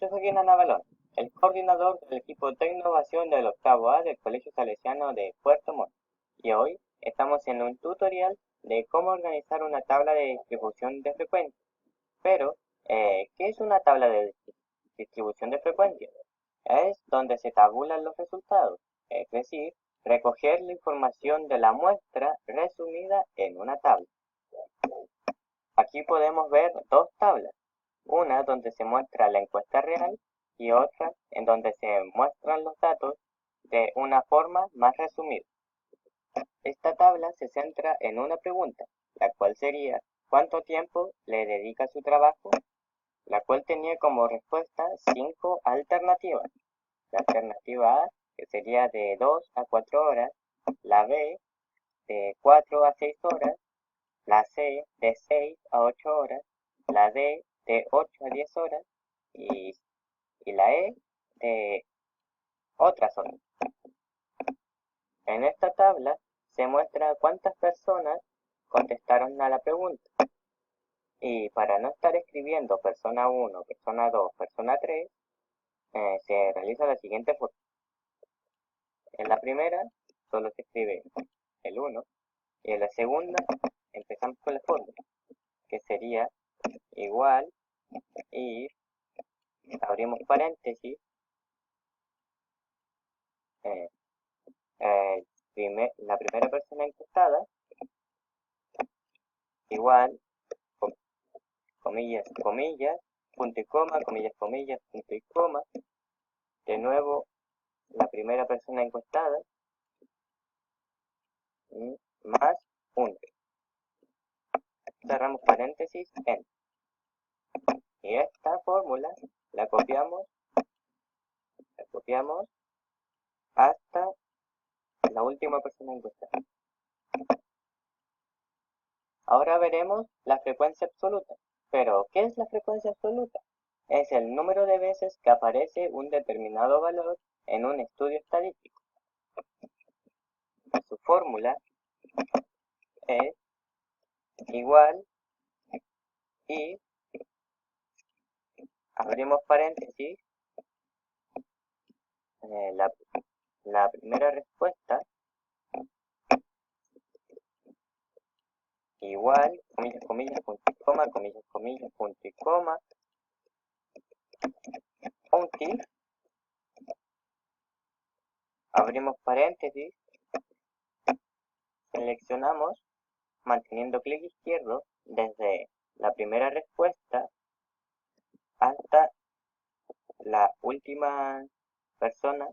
Yo soy Ana Balón, el coordinador del equipo de innovación del octavo A del Colegio Salesiano de Puerto Montt, y hoy estamos en un tutorial de cómo organizar una tabla de distribución de frecuencia. Pero, ¿qué es una tabla de distribución de frecuencia? Es donde se tabulan los resultados, es decir, recoger la información de la muestra resumida en una tabla. Aquí podemos ver dos tablas, una donde se muestra la encuesta real y otra en donde se muestran los datos de una forma más resumida. Esta tabla se centra en una pregunta, la cual sería ¿cuánto tiempo le dedica a su trabajo? La cual tenía como respuesta 5 alternativas. La alternativa A, que sería de 2 a 4 horas, la B, de 4 a 6 horas, la C, de 6 a 8 horas, la D, de 8 a 10 horas y, y la E, de otras horas. En esta tabla se muestra cuántas personas contestaron a la pregunta. Y para no estar escribiendo persona 1, persona 2, persona 3, se realiza la siguiente forma. En la primera solo se escribe el 1 y en la segunda empezamos con la fórmula, que sería igual y abrimos paréntesis, eh, la primera persona encuestada igual, comillas, comillas, punto y coma, comillas, comillas, punto y coma, de nuevo la primera persona encuestada, más 1. Cerramos paréntesis en. Y esta fórmula la copiamos hasta la última persona encuestada. Ahora veremos la frecuencia absoluta. Pero, ¿qué es la frecuencia absoluta? Es el número de veces que aparece un determinado valor en un estudio estadístico. Su fórmula es igual y abrimos paréntesis, la primera respuesta igual, comillas, comillas, punto y coma, comillas, comillas, punto y coma, un tilde, abrimos paréntesis, seleccionamos manteniendo clic izquierdo desde la primera respuesta hasta la última persona,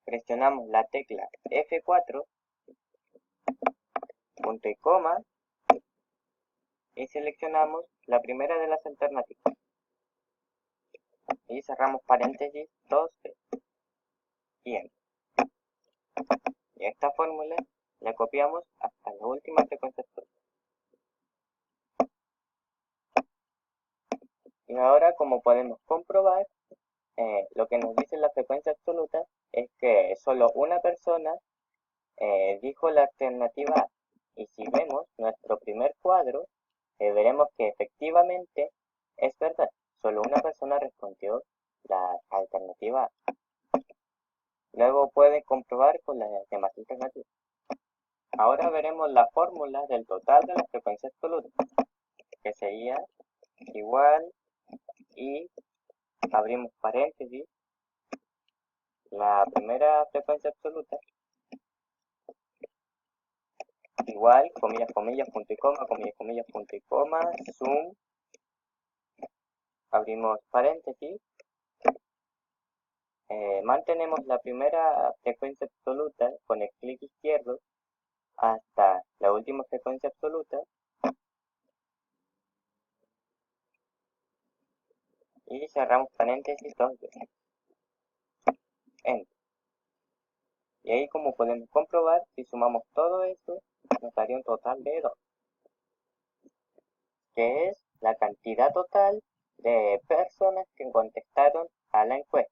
presionamos la tecla F4, punto y coma, y seleccionamos la primera de las alternativas. Y cerramos paréntesis 2 veces. Bien. Y esta fórmula la copiamos hasta la última frecuencia absoluta. Y ahora, como podemos comprobar, lo que nos dice la frecuencia absoluta es que solo una persona dijo la alternativa A. Y si vemos nuestro primer cuadro, veremos que efectivamente es verdad. Solo una persona respondió la alternativa A. Luego puede comprobar con las demás alternativas. Ahora veremos la fórmula del total de la frecuencia absoluta, que sería igual y abrimos paréntesis, la primera frecuencia absoluta igual, comillas, comillas, punto y coma, comillas, comillas, punto y coma, sum, abrimos paréntesis, mantenemos la primera frecuencia absoluta con el clic izquierdo hasta la última frecuencia absoluta y cerramos paréntesis 2 veces. Enter. Y ahí, como podemos comprobar, si sumamos todo esto, nos daría un total de 2, que es la cantidad total de personas que contestaron a la encuesta.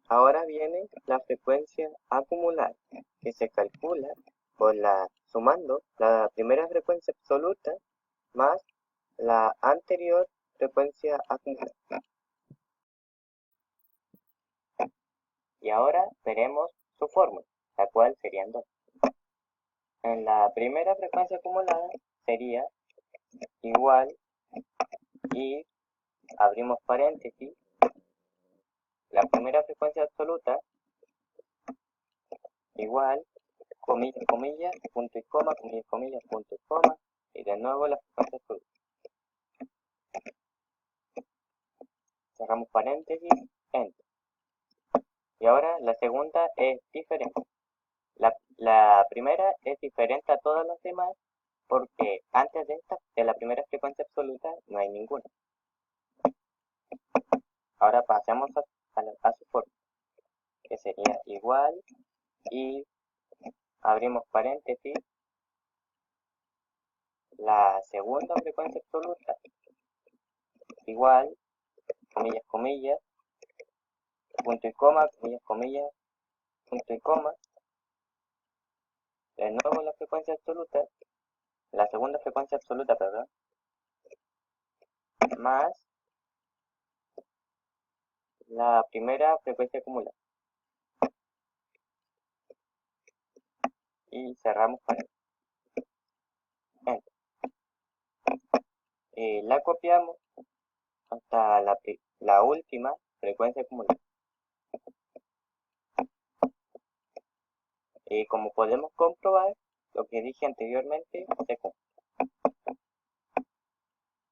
Ahora viene la frecuencia acumulada, que se calcula sumando la primera frecuencia absoluta más la anterior frecuencia acumulada. Y ahora veremos su fórmula, la cual serían dos. En la primera frecuencia acumulada sería igual y abrimos paréntesis, la primera frecuencia absoluta igual, comillas, comillas, punto y coma, comillas, comillas, punto y coma, y de nuevo la frecuencia absoluta. Cerramos paréntesis, enter. Y ahora la segunda es diferente. La primera es diferente a todas las demás porque antes de la primera frecuencia absoluta, no hay ninguna. Ahora pasemos a su forma, que sería igual y abrimos paréntesis, la segunda frecuencia absoluta igual, comillas, comillas, punto y coma, comillas, comillas, punto y coma, de nuevo la frecuencia absoluta, la segunda frecuencia absoluta, perdón, más la primera frecuencia acumulada. Y cerramos paréntesis. Enter. La copiamos hasta la última frecuencia acumulada. Y como podemos comprobar, lo que dije anteriormente se cumple.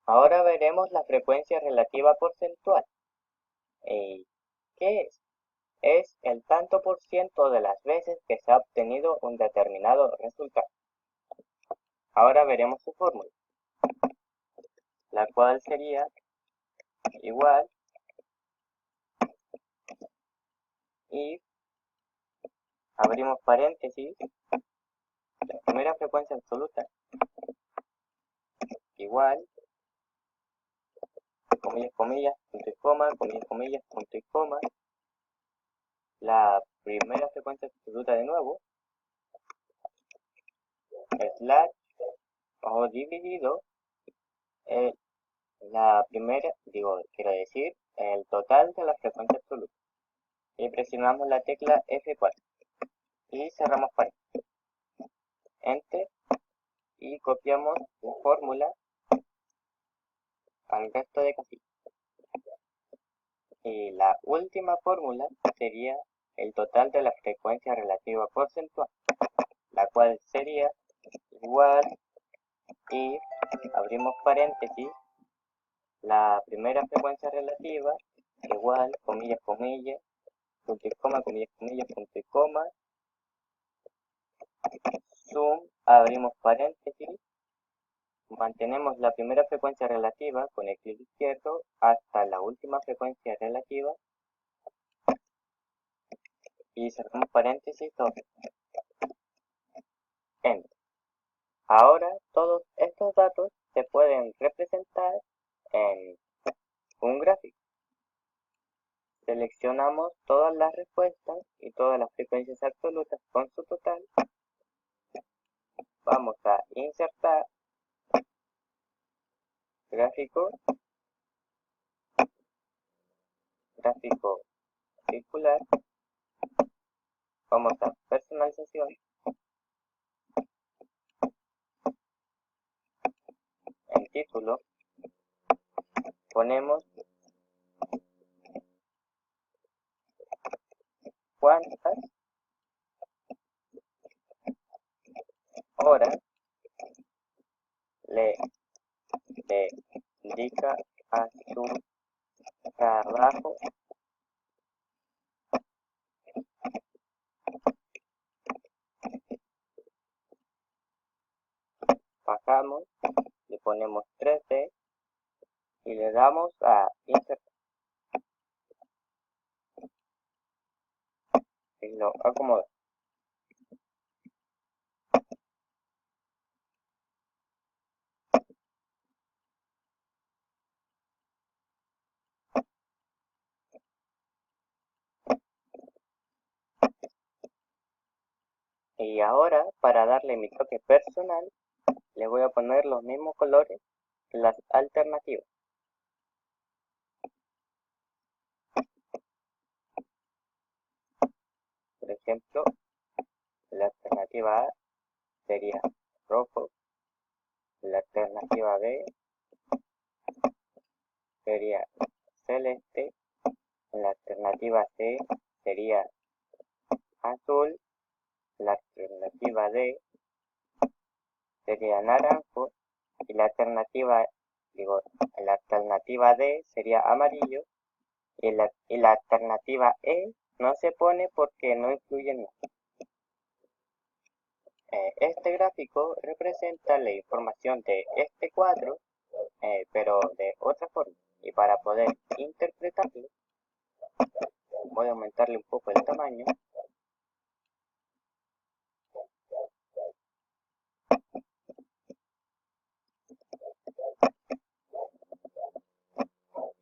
Ahora veremos la frecuencia relativa porcentual. ¿Qué es? Es el tanto por ciento de las veces que se ha obtenido un determinado resultado. Ahora veremos su fórmula, la cual sería igual y abrimos paréntesis, la primera frecuencia absoluta igual, comillas, comillas, punto y coma, comillas, comillas, punto y coma, la primera frecuencia absoluta de nuevo, slash o dividido la primera, quiero decir, el total de la frecuencia absoluta. Y presionamos la tecla F4 y cerramos paréntesis. Enter y copiamos la fórmula al resto de casillas. Y la última fórmula sería el total de la frecuencia relativa porcentual, la cual sería igual y abrimos paréntesis, la primera frecuencia relativa igual, comillas, comillas, punto y coma, comillas, comillas, punto y coma, sum, abrimos paréntesis, mantenemos la primera frecuencia relativa con el clic izquierdo hasta la última frecuencia relativa y cerramos paréntesis, enter. Ahora todos estos datos se pueden representar en un gráfico. Seleccionamos todas las respuestas y todas las frecuencias absolutas con su total. Vamos a insertar gráfico, gráfico circular. Vamos a personalización. En título ponemos cuántas horas le dedica a su trabajo. Bajamos, le ponemos 3D y le damos a insertar y lo acomoda. Y ahora, para darle mi toque personal, le voy a poner los mismos colores las alternativas. Por ejemplo, la alternativa A sería rojo, la alternativa B sería celeste, la alternativa C sería azul, la alternativa D sería naranjo y la alternativa D sería amarillo y la alternativa E no se pone porque no influye en nada. Este gráfico representa la información de este cuadro, pero de otra forma. Y para poder interpretarlo, voy a aumentarle un poco el tamaño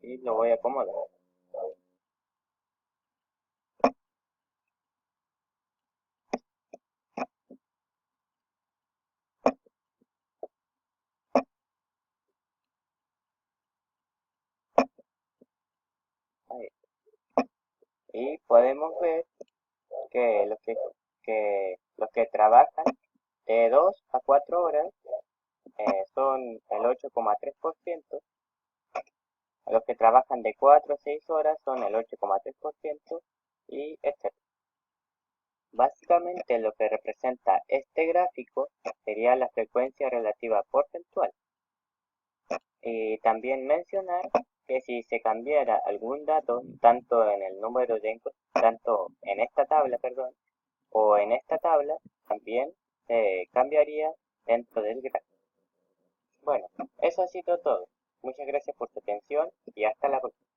y lo voy a acomodar. Ahí. Y podemos ver que los que trabajan de 2 a 4 horas son el 8,3%, los que trabajan de 4 a 6 horas son el 8,3% y etc. Básicamente lo que representa este gráfico sería la frecuencia relativa porcentual. Y también mencionar que si se cambiara algún dato, tanto en el número de tanto en esta tabla, perdón, o en esta tabla, también se cambiaría dentro del gráfico. Bueno, eso ha sido todo. Muchas gracias por su atención y hasta la próxima.